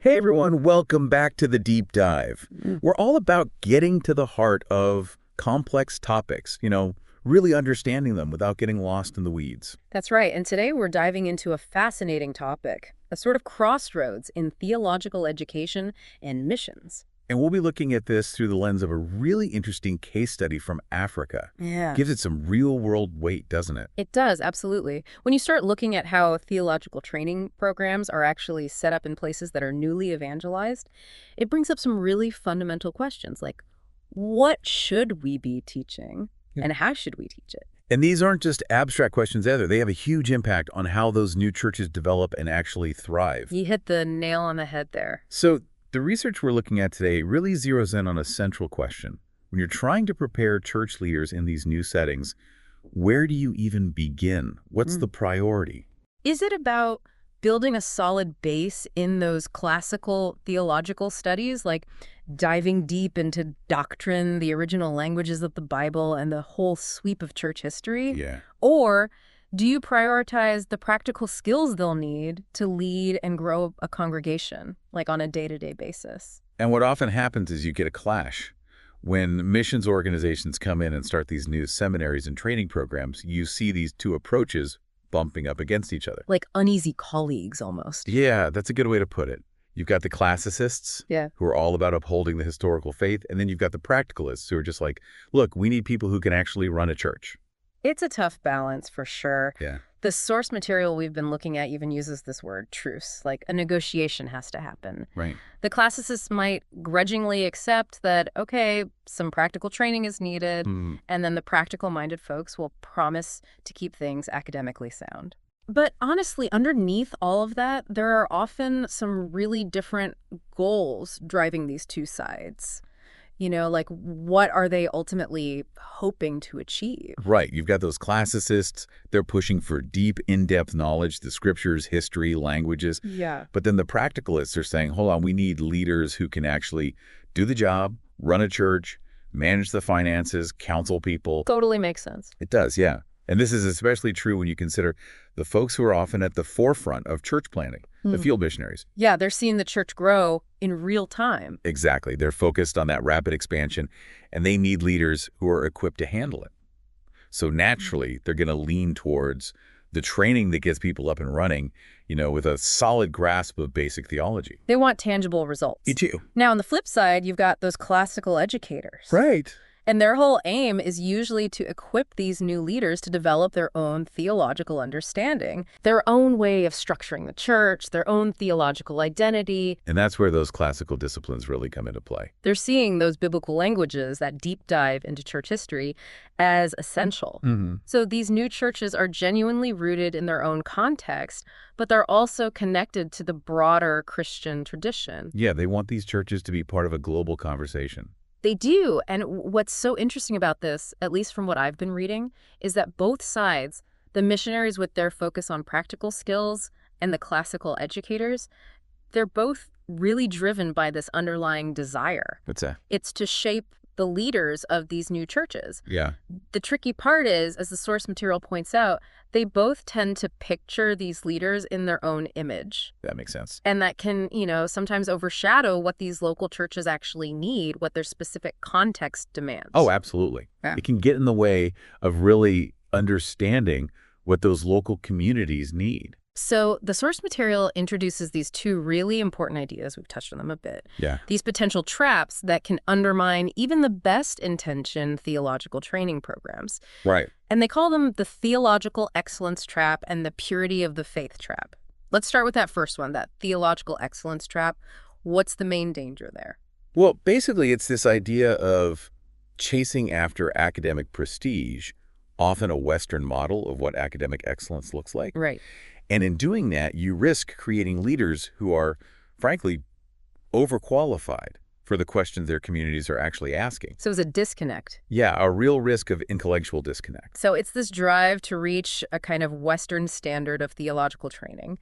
Hey everyone, welcome back to the Deep Dive. We're all about getting to the heart of complex topics, really understanding them without getting lost in the weeds. That's right, and today we're diving into a fascinating topic, a sort of crossroads in theological education and missions. And we'll be looking at this through the lens of a really interesting case study from Africa. Yeah. Gives it some real-world weight, doesn't it? It does, absolutely. When you start looking at how theological training programs are actually set up in places that are newly evangelized, it brings up some really fundamental questions like, what should we be teaching and how should we teach it? And these aren't just abstract questions either. They have a huge impact on how those new churches develop and actually thrive. You hit the nail on the head there. So the research we're looking at today really zeroes in on a central question. When you're trying to prepare church leaders in these new settings, where do you even begin? What's the priority? Is it about building a solid base in those classical theological studies, like diving deep into doctrine, the original languages of the Bible, and the whole sweep of church history? Yeah. Or do you prioritize the practical skills they'll need to lead and grow a congregation, like on a day-to-day basis? And what often happens is you get a clash. When missions organizations come in and start these new seminaries and training programs, you see these two approaches bumping up against each other. Like uneasy colleagues, almost. Yeah, that's a good way to put it. You've got the classicists who are all about upholding the historical faith, and then you've got the practicalists who are just like, look, we need people who can actually run a church. It's a tough balance, for sure. Yeah. The source material we've been looking at even uses this word, truce, like a negotiation has to happen. Right. The classicists might grudgingly accept that, okay, some practical training is needed, and then the practical-minded folks will promise to keep things academically sound. But honestly, underneath all of that, there are often some really different goals driving these two sides. Like what are they ultimately hoping to achieve? Right. You've got those classicists. They're pushing for deep, in-depth knowledge, the scriptures, history, languages. Yeah. But then the practicalists are saying, hold on, we need leaders who can actually do the job, run a church, manage the finances, counsel people. Totally makes sense. It does, yeah. And this is especially true when you consider the folks who are often at the forefront of church planting, the field missionaries. Yeah, they're seeing the church grow in real time. Exactly. They're focused on that rapid expansion, and they need leaders who are equipped to handle it. So naturally, they're going to lean towards the training that gets people up and running, with a solid grasp of basic theology. They want tangible results. Me too. Now, on the flip side, you've got those classical educators. Right. And their whole aim is usually to equip these new leaders to develop their own theological understanding, their own way of structuring the church, their own theological identity. And that's where those classical disciplines really come into play. They're seeing those biblical languages, that deep dive into church history, as essential. So these new churches are genuinely rooted in their own context, but they're also connected to the broader Christian tradition. Yeah, they want these churches to be part of a global conversation. They do. And what's so interesting about this, at least from what I've been reading, is that both sides, the missionaries with their focus on practical skills and the classical educators, they're both really driven by this underlying desire. What's that? It's to shape the leaders of these new churches. Yeah. The tricky part is, as the source material points out, they both tend to picture these leaders in their own image. That makes sense. And that can, sometimes overshadow what these local churches actually need, what their specific context demands. Oh, absolutely. Yeah. It can get in the way of really understanding what those local communities need. So the source material introduces these two really important ideas. We've touched on them a bit. Yeah. These potential traps that can undermine even the best intentioned theological training programs. Right. And they call them the theological excellence trap and the purity of the faith trap. Let's start with that first one, that theological excellence trap. What's the main danger there? Well, basically, it's this idea of chasing after academic prestige, often a Western model of what academic excellence looks like. Right. And in doing that, you risk creating leaders who are, frankly, overqualified for the questions their communities are actually asking. So it's a disconnect. Yeah, a real risk of intellectual disconnect. So it's this drive to reach a kind of Western standard of theological training.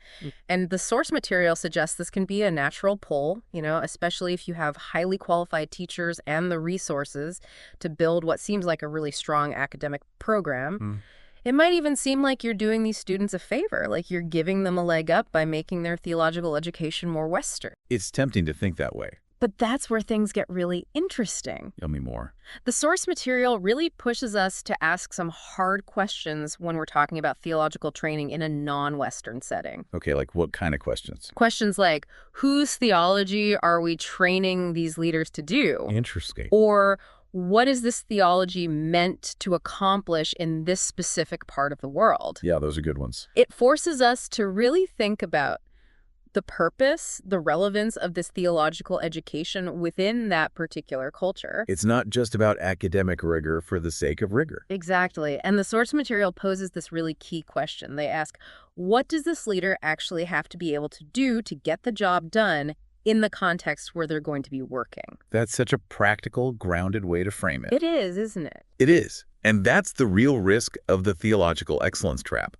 And the source material suggests this can be a natural pull, especially if you have highly qualified teachers and the resources to build what seems like a really strong academic program. It might even seem like you're doing these students a favor, like you're giving them a leg up by making their theological education more Western. It's tempting to think that way. But that's where things get really interesting. Tell me more. The source material really pushes us to ask some hard questions when we're talking about theological training in a non-Western setting. Okay, like what kind of questions? Questions like, whose theology are we training these leaders to do? Interesting. Or what is this theology meant to accomplish in this specific part of the world? Yeah, those are good ones. It forces us to really think about the purpose, the relevance of this theological education within that particular culture. It's not just about academic rigor for the sake of rigor. Exactly. And the source material poses this really key question. They ask, what does this leader actually have to be able to do to get the job done in the context where they're going to be working? That's such a practical, grounded way to frame it. It is, isn't it? It is. And that's the real risk of the theological excellence trap.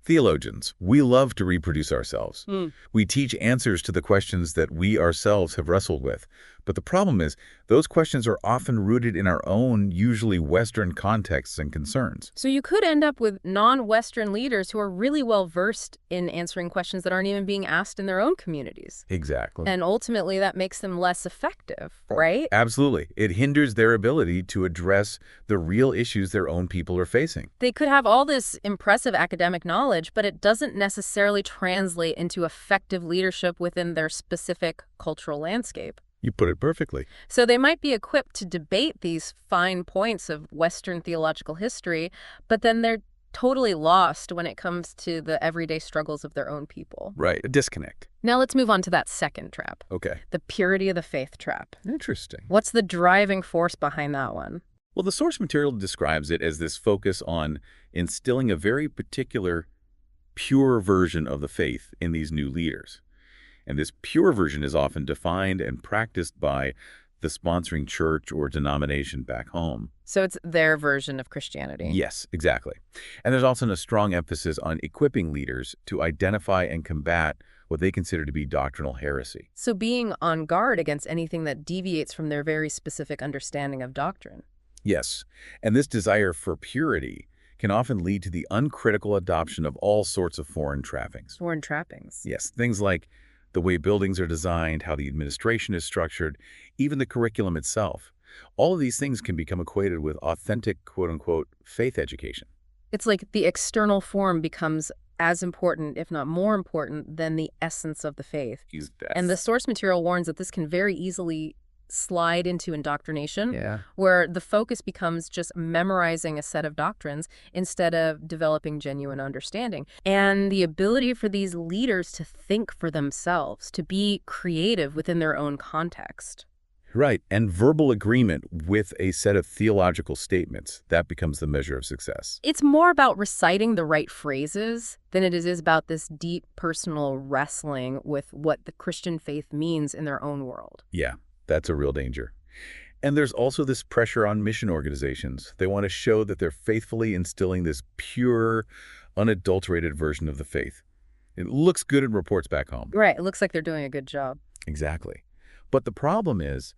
Theologians, we love to reproduce ourselves. We teach answers to the questions that we ourselves have wrestled with. But the problem is, those questions are often rooted in our own, usually Western contexts and concerns. So you could end up with non-Western leaders who are really well-versed in answering questions that aren't even being asked in their own communities. Exactly. And ultimately, that makes them less effective, right? Absolutely. It hinders their ability to address the real issues their own people are facing. They could have all this impressive academic knowledge, but it doesn't necessarily translate into effective leadership within their specific cultural landscape. You put it perfectly. So they might be equipped to debate these fine points of Western theological history, but then they're totally lost when it comes to the everyday struggles of their own people. Right, a disconnect. Now let's move on to that second trap. Okay. The purity of the faith trap. Interesting. What's the driving force behind that one? Well, the source material describes it as this focus on instilling a very particular pure version of the faith in these new leaders. And this pure version is often defined and practiced by the sponsoring church or denomination back home. So it's their version of Christianity. Yes, exactly. And there's also a strong emphasis on equipping leaders to identify and combat what they consider to be doctrinal heresy. So being on guard against anything that deviates from their very specific understanding of doctrine. Yes, and this desire for purity can often lead to the uncritical adoption of all sorts of foreign trappings. Foreign trappings. Yes, things like the way buildings are designed, how the administration is structured, even the curriculum itself. All of these things can become equated with authentic, quote-unquote, faith education. It's like the external form becomes as important, if not more important, than the essence of the faith. And the source material warns that this can very easily slide into indoctrination, where the focus becomes just memorizing a set of doctrines instead of developing genuine understanding. And the ability for these leaders to think for themselves, to be creative within their own context. Right, and verbal agreement with a set of theological statements, that becomes the measure of success. It's more about reciting the right phrases than it is about this deep personal wrestling with what the Christian faith means in their own world. Yeah. That's a real danger. And there's also this pressure on mission organizations. They want to show that they're faithfully instilling this pure, unadulterated version of the faith. It looks good in reports back home. Right. It looks like they're doing a good job. Exactly. But the problem is,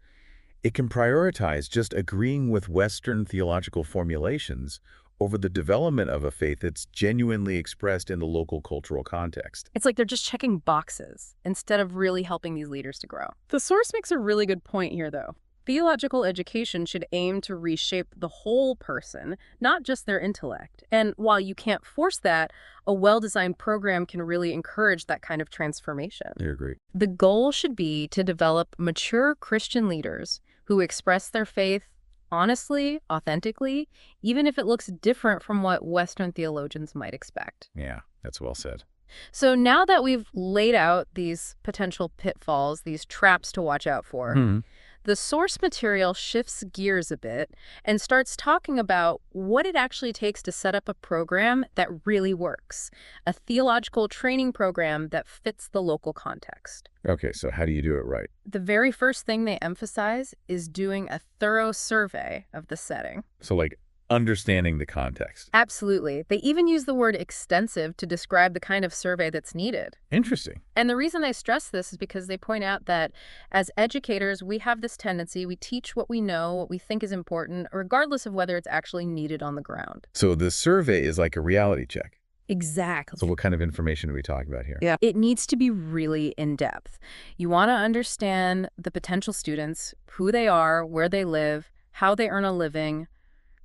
it can prioritize just agreeing with Western theological formulations over the development of a faith that's genuinely expressed in the local cultural context. It's like they're just checking boxes instead of really helping these leaders to grow. The source makes a really good point here, though. Theological education should aim to reshape the whole person, not just their intellect. And while you can't force that, a well-designed program can really encourage that kind of transformation. I agree. The goal should be to develop mature Christian leaders who express their faith honestly, authentically, even if it looks different from what Western theologians might expect. Yeah, that's well said. So now that we've laid out these potential pitfalls, these traps to watch out for, the source material shifts gears a bit and starts talking about what it actually takes to set up a program that really works, a theological training program that fits the local context. Okay, so how do you do it right? The very first thing they emphasize is doing a thorough survey of the setting. So like Understanding the context. Absolutely. They even use the word extensive to describe the kind of survey that's needed. Interesting. And the reason they stress this is because they point out that as educators, we have this tendency, we teach what we know, what we think is important, regardless of whether it's actually needed on the ground. So the survey is like a reality check. Exactly. So what kind of information are we talking about here? Yeah. It needs to be really in-depth. You want to understand the potential students, who they are, where they live, how they earn a living,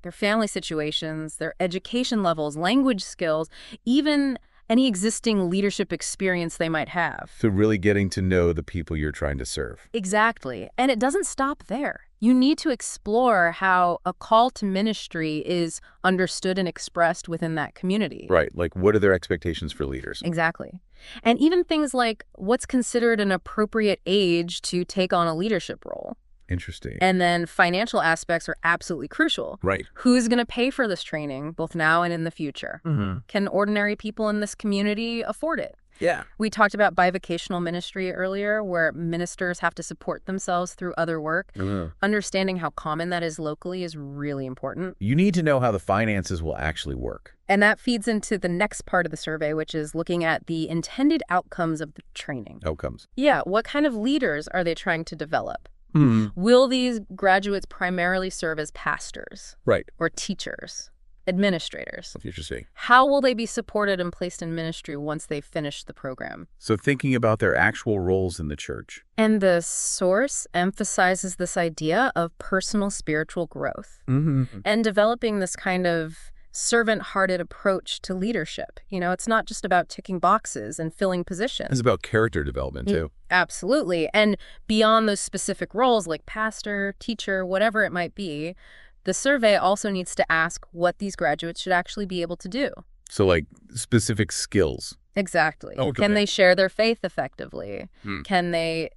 their family situations, their education levels, language skills, even any existing leadership experience they might have. So really getting to know the people you're trying to serve. Exactly. And it doesn't stop there. You need to explore how a call to ministry is understood and expressed within that community. Right. Like, what are their expectations for leaders? Exactly. And even things like what's considered an appropriate age to take on a leadership role. Interesting. And then financial aspects are absolutely crucial. Right. Who's going to pay for this training, both now and in the future? Mm-hmm. Can ordinary people in this community afford it? Yeah. We talked about bivocational ministry earlier, where ministers have to support themselves through other work. Mm-hmm. Understanding how common that is locally is really important. You need to know how the finances will actually work. And that feeds into the next part of the survey, which is looking at the intended outcomes of the training. Outcomes. Yeah, what kind of leaders are they trying to develop? Mm-hmm. Will these graduates primarily serve as pastors? Right. Or teachers? Administrators? Interesting. How will they be supported and placed in ministry once they've finished the program? So thinking about their actual roles in the church. And the source emphasizes this idea of personal spiritual growth and developing this kind of servant-hearted approach to leadership. You know, it's not just about ticking boxes and filling positions. It's about character development, too. Absolutely. And beyond those specific roles like pastor, teacher, whatever it might be, the survey also needs to ask what these graduates should actually be able to do. So like specific skills. Exactly. Okay. Can they share their faith effectively? Can they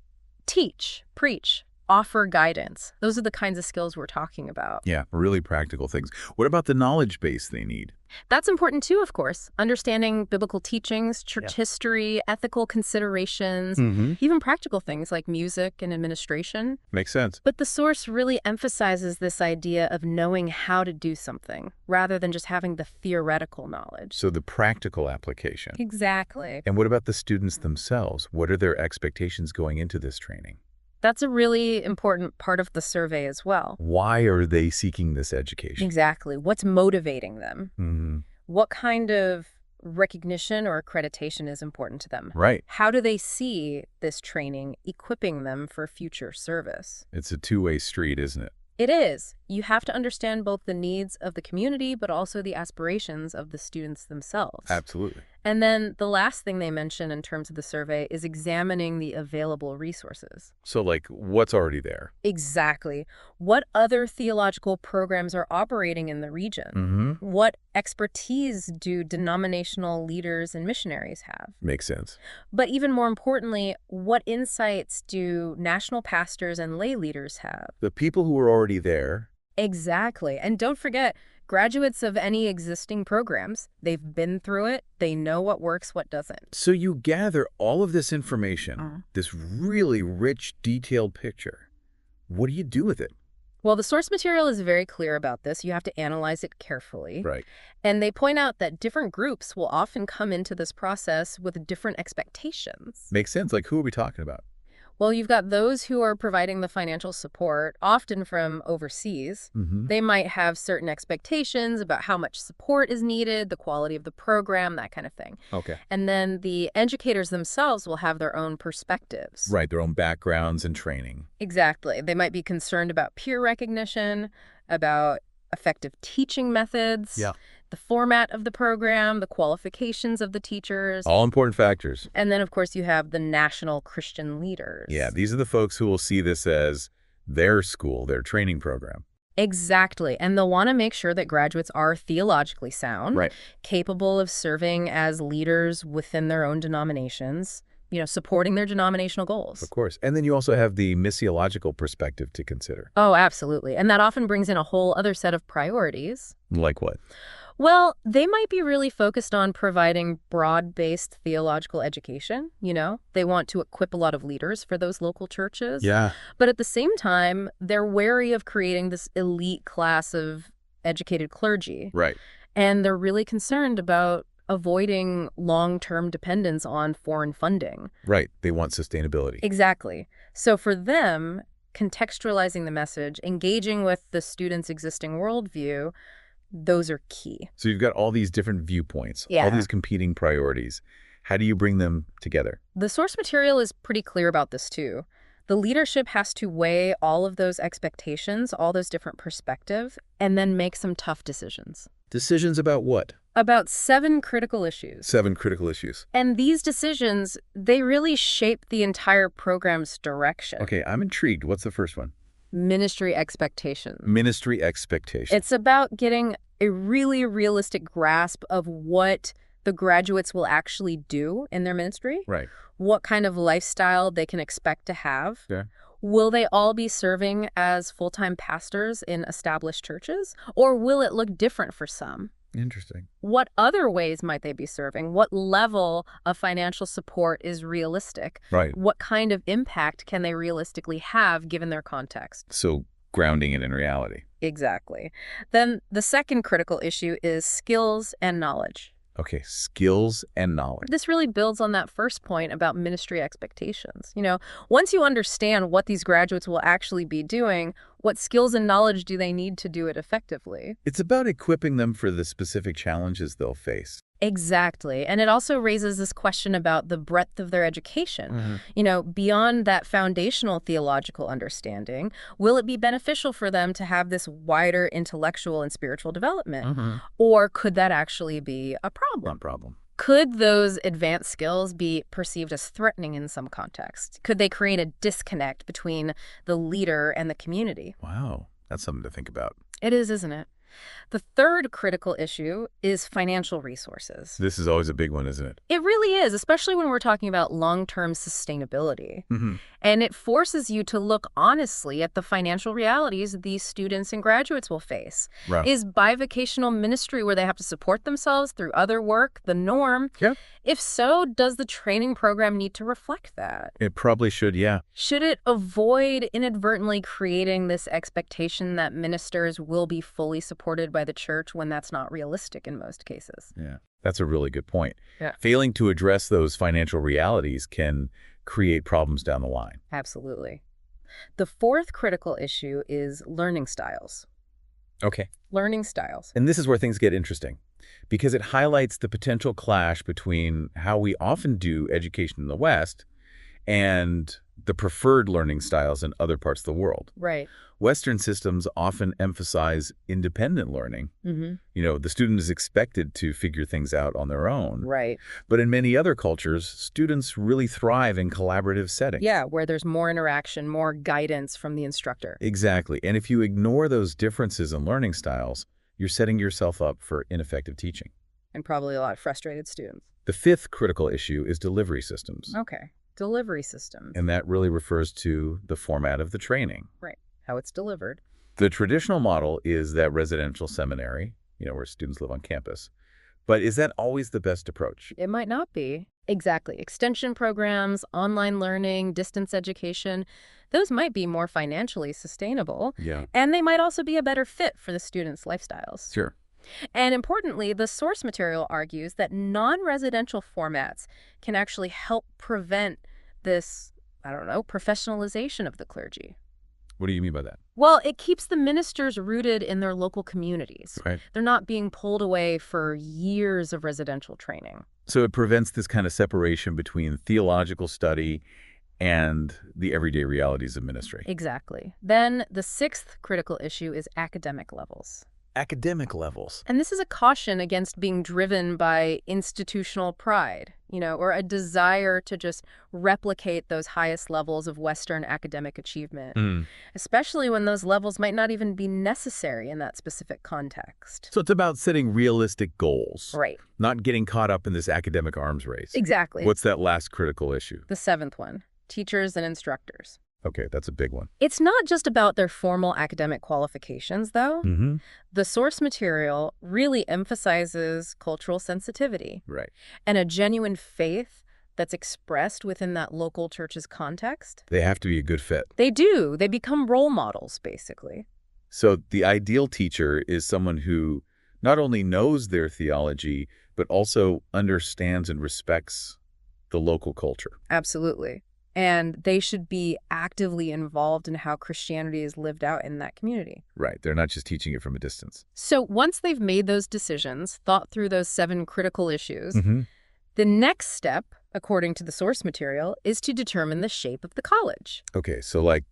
teach, preach, offer guidance? Those are the kinds of skills we're talking about. Yeah, really practical things. What about the knowledge base they need? That's important too, of course. Understanding biblical teachings, church history, ethical considerations, even practical things like music and administration. Makes sense. But the source really emphasizes this idea of knowing how to do something rather than just having the theoretical knowledge. So the practical application. Exactly. And what about the students themselves? What are their expectations going into this training? That's a really important part of the survey as well. Why are they seeking this education? Exactly. What's motivating them? What kind of recognition or accreditation is important to them? Right. How do they see this training equipping them for future service? It's a two-way street, isn't it? It is. You have to understand both the needs of the community, but also the aspirations of the students themselves. Absolutely. And then the last thing they mention in terms of the survey is examining the available resources. So like what's already there? Exactly. What other theological programs are operating in the region? What expertise do denominational leaders and missionaries have? Makes sense. But even more importantly, what insights do national pastors and lay leaders have? The people who are already there. Exactly. And don't forget, graduates of any existing programs, they've been through it, they know what works, what doesn't. So you gather all of this information, this really rich, detailed picture. What do you do with it? Well, the source material is very clear about this. You have to analyze it carefully. Right. And they point out that different groups will often come into this process with different expectations. Makes sense. Like, who are we talking about? Well, you've got those who are providing the financial support, often from overseas. They might have certain expectations about how much support is needed, the quality of the program, that kind of thing. Okay. And then the educators themselves will have their own perspectives. Right, their own backgrounds and training. Exactly. They might be concerned about peer recognition, about effective teaching methods, the format of the program, the qualifications of the teachers. All important factors. And then, of course, you have the national Christian leaders. Yeah, these are the folks who will see this as their school, their training program. Exactly. And they'll want to make sure that graduates are theologically sound, capable of serving as leaders within their own denominations, you know, supporting their denominational goals. Of course. And then you also have the missiological perspective to consider. Oh, absolutely. And that often brings in a whole other set of priorities. Like what? Well, they might be really focused on providing broad-based theological education, you know? They want to equip a lot of leaders for those local churches. Yeah. But at the same time, they're wary of creating this elite class of educated clergy. Right. And they're really concerned about avoiding long-term dependence on foreign funding. Right. They want sustainability. Exactly. So for them, contextualizing the message, engaging with the student's existing worldview, those are key. So you've got all these different viewpoints, Yeah. all these competing priorities. How do you bring them together? The source material is pretty clear about this too. The leadership has to weigh all of those expectations, all those different perspectives, and then make some tough decisions. Decisions about what? About 7 critical issues. 7 critical issues. And these decisions, they really shape the entire program's direction. Okay, I'm intrigued. What's the first one? Ministry expectations. Ministry expectations. It's about getting a really realistic grasp of what the graduates will actually do in their ministry. Right. What kind of lifestyle they can expect to have. Yeah. Will they all be serving as full-time pastors in established churches? Or will it look different for some? Interesting. What other ways might they be serving? What level of financial support is realistic? Right. What kind of impact can they realistically have given their context? So grounding it in reality. Exactly. Then the second critical issue is skills and knowledge. Okay, skills and knowledge. This really builds on that first point about ministry expectations. Once you understand what these graduates will actually be doing, what skills and knowledge do they need to do it effectively? It's about equipping them for the specific challenges they'll face. Exactly. And it also raises this question about the breadth of their education. Beyond that foundational theological understanding, will it be beneficial for them to have this wider intellectual and spiritual development? Or could that actually be a problem? Could those advanced skills be perceived as threatening in some contexts? Could they create a disconnect between the leader and the community? Wow, that's something to think about. It is, isn't it? The third critical issue is financial resources. This is always a big one, isn't it? It really is, especially when we're talking about long-term sustainability. And it forces you to look honestly at the financial realities these students and graduates will face. Right. Is bivocational ministry where they have to support themselves through other work the norm? Yeah. If so, does the training program need to reflect that? It probably should, yeah. Should it avoid inadvertently creating this expectation that ministers will be fully supported by the church when that's not realistic in most cases? Yeah, that's a really good point. Yeah. Failing to address those financial realities can create problems down the line. Absolutely. The fourth critical issue is learning styles. Okay. Learning styles. And this is where things get interesting, because it highlights the potential clash between how we often do education in the West and the preferred learning styles in other parts of the world. Right. Western systems often emphasize independent learning. The student is expected to figure things out on their own. Right. But in many other cultures, students really thrive in collaborative settings. Yeah, where there's more interaction, more guidance from the instructor. Exactly. And if you ignore those differences in learning styles, you're setting yourself up for ineffective teaching. And probably a lot of frustrated students. The fifth critical issue is delivery systems. Okay. Delivery systems. And that really refers to the format of the training. Right. How it's delivered. The traditional model is that residential seminary, where students live on campus. But is that always the best approach? It might not be. Exactly. Extension programs, online learning, distance education, those might be more financially sustainable. Yeah. And they might also be a better fit for the students' lifestyles. Sure. And importantly, the source material argues that non-residential formats can actually help prevent this, professionalization of the clergy. What do you mean by that? Well, it keeps the ministers rooted in their local communities. Right. They're not being pulled away for years of residential training. So it prevents this kind of separation between theological study and the everyday realities of ministry. Exactly. Then the sixth critical issue is academic levels. Academic levels. And this is a caution against being driven by institutional pride, or a desire to just replicate those highest levels of Western academic achievement, especially when those levels might not even be necessary in that specific context. So it's about setting realistic goals. Right. Not getting caught up in this academic arms race. Exactly. What's that last critical issue? The seventh one, teachers and instructors. Okay, that's a big one. It's not just about their formal academic qualifications, though. Mm-hmm. The source material really emphasizes cultural sensitivity. Right. And a genuine faith that's expressed within that local church's context. They have to be a good fit. They do. They become role models, basically. So the ideal teacher is someone who not only knows their theology, but also understands and respects the local culture. Absolutely. And they should be actively involved in how Christianity is lived out in that community. Right. They're not just teaching it from a distance. So once they've made those decisions, thought through those 7 critical issues, Mm-hmm. the next step, according to the source material, is to determine the shape of the college. Okay, so like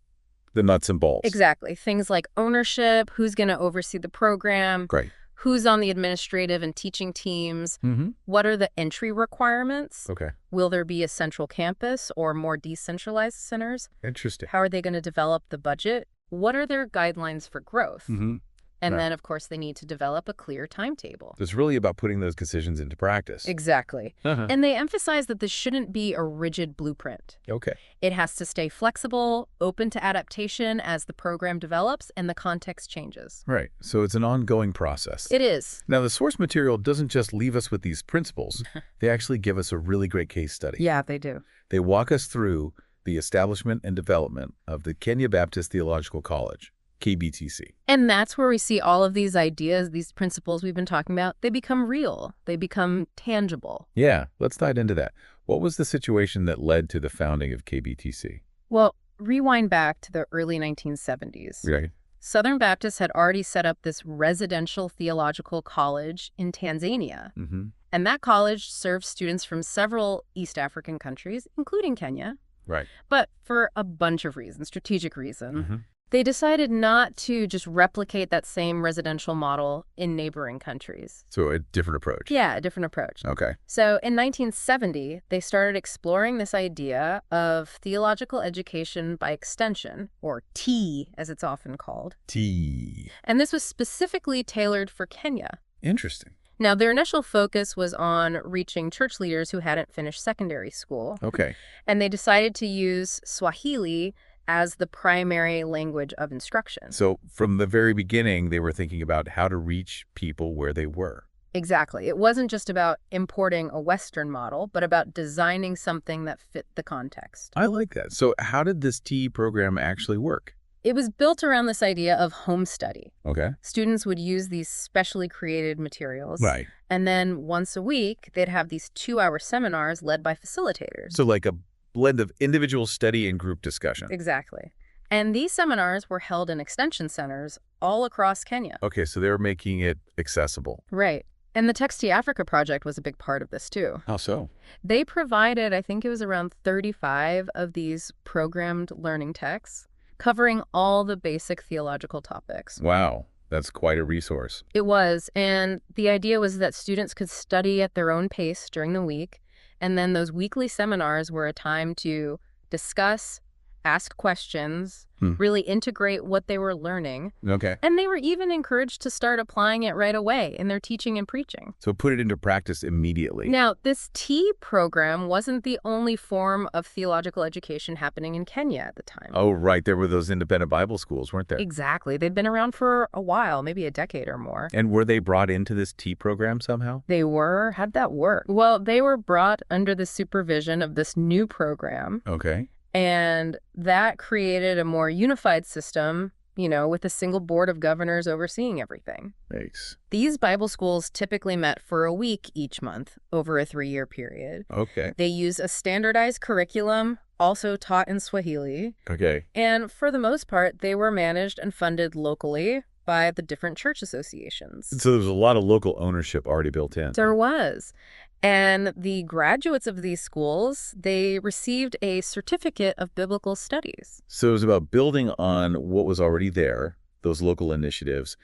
the nuts and bolts. Exactly. Things like ownership, who's going to oversee the program, Great. who's on the administrative and teaching teams, Mm-hmm. what are the entry requirements, Okay. will there be a central campus or more decentralized centers, Interesting. how are they going to develop the budget, what are their guidelines for growth, Mm-hmm. and Right. then, of course, they need to develop a clear timetable. It's really about putting those decisions into practice. Exactly. Uh-huh. And they emphasize that this shouldn't be a rigid blueprint. Okay. It has to stay flexible, open to adaptation as the program develops and the context changes. Right. So it's an ongoing process. It is. Now, the source material doesn't just leave us with these principles. They actually give us a really great case study. Yeah, they do. They walk us through the establishment and development of the Kenya Baptist Theological College, KBTC. And that's where we see all of these ideas, these principles we've been talking about, they become real. They become tangible. Yeah, let's dive into that. What was the situation that led to the founding of KBTC? Well, rewind back to the early 1970s. Right. Southern Baptists had already set up this residential theological college in Tanzania. Mm-hmm. And that college served students from several East African countries, including Kenya. Right. But for a bunch of reasons, strategic reason, Mm-hmm. they decided not to just replicate that same residential model in neighboring countries. So a different approach. Yeah, a different approach. Okay. So in 1970, they started exploring this idea of theological education by extension, or T as it's often called. T. And this was specifically tailored for Kenya. Interesting. Now, their initial focus was on reaching church leaders who hadn't finished secondary school. Okay. And they decided to use Swahili as the primary language of instruction. So from the very beginning, they were thinking about how to reach people where they were. Exactly. It wasn't just about importing a Western model, but about designing something that fit the context. I like that. So how did this T program actually work? It was built around this idea of home study. Okay. Students would use these specially created materials. Right. And then once a week, they'd have these 2-hour seminars led by facilitators. So like a blend of individual study and group discussion. Exactly. And these seminars were held in extension centers all across Kenya. Okay, so they were making it accessible. Right. And the Texti Africa project was a big part of this, too. How so? They provided, I think it was around 35 of these programmed learning texts, covering all the basic theological topics. Wow, that's quite a resource. It was, and the idea was that students could study at their own pace during the week, and then those weekly seminars were a time to discuss, ask questions, really integrate what they were learning. Okay. And they were even encouraged to start applying it right away in their teaching and preaching. So put it into practice immediately. Now, this T program wasn't the only form of theological education happening in Kenya at the time. Oh, right. There were those independent Bible schools, weren't there? Exactly. They'd been around for a while, maybe a decade or more. And were they brought into this T program somehow? They were? How'd that work? Well, they were brought under the supervision of this new program. Okay. And that created a more unified system, with a single board of governors overseeing everything. Thanks. These Bible schools typically met for a week each month over a 3-year period. Okay. They use a standardized curriculum, also taught in Swahili. Okay. And for the most part, they were managed and funded locally by the different church associations. So there was a lot of local ownership already built in. There was. And the graduates of these schools, they received a certificate of biblical studies. So it was about building on what was already there, those local initiatives,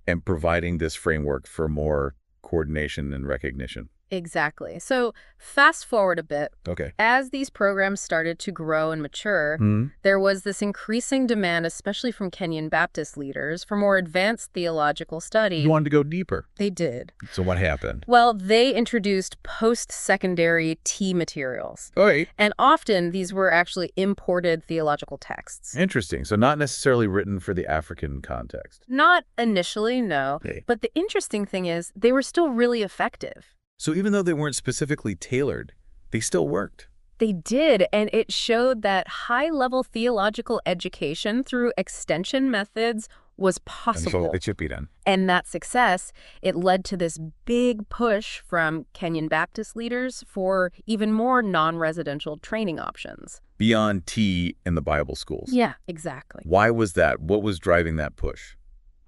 and providing this framework for more coordination and recognition. Exactly. So fast forward a bit. Okay. As these programs started to grow and mature, there was this increasing demand, especially from Kenyan Baptist leaders, for more advanced theological study. You wanted to go deeper. They did. So what happened? Well, they introduced post-secondary T materials. All right. And often these were actually imported theological texts. Interesting. So not necessarily written for the African context. Not initially, no. Okay. But the interesting thing is they were still really effective. So even though they weren't specifically tailored, they still worked. They did, and it showed that high-level theological education through extension methods was And so possible. it should be done. And that success, it led to this big push from Kenyan Baptist leaders for even more non-residential training options. Beyond tea in the Bible schools. Yeah, exactly. Why was that? What was driving that push?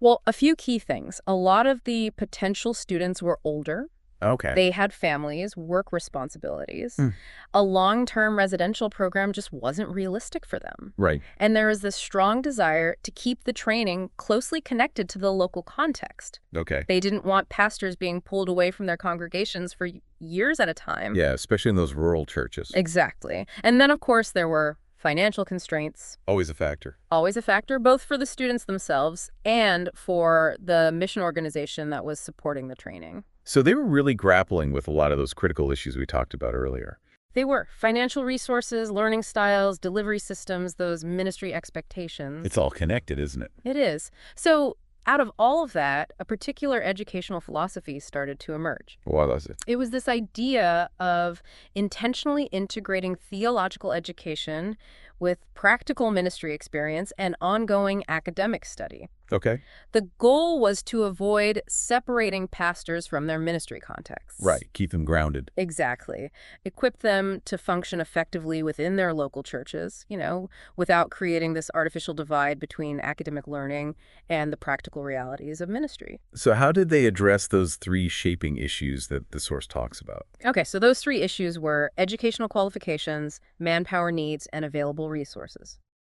Well, a few key things. A lot of the potential students were older. Okay. They had families, work responsibilities. Hmm. A long-term residential program just wasn't realistic for them. Right. And there was this strong desire to keep the training closely connected to the local context. Okay. They didn't want pastors being pulled away from their congregations for years at a time. Yeah, especially in those rural churches. Exactly. And then, of course, there were financial constraints. Always a factor. Always a factor, both for the students themselves and for the mission organization that was supporting the training. So they were really grappling with a lot of those critical issues we talked about earlier. They were. Financial resources, learning styles, delivery systems, those ministry expectations. It's all connected, isn't it? It is. So out of all of that, a particular educational philosophy started to emerge. What was it? It was this idea of intentionally integrating theological education with practical ministry experience and ongoing academic study. Okay. The goal was to avoid separating pastors from their ministry contexts. Right. Keep them grounded. Exactly. Equip them to function effectively within their local churches, without creating this artificial divide between academic learning and the practical realities of ministry. So how did they address those three shaping issues that the source talks about? Okay, so those three issues were educational qualifications, manpower needs, and available resources.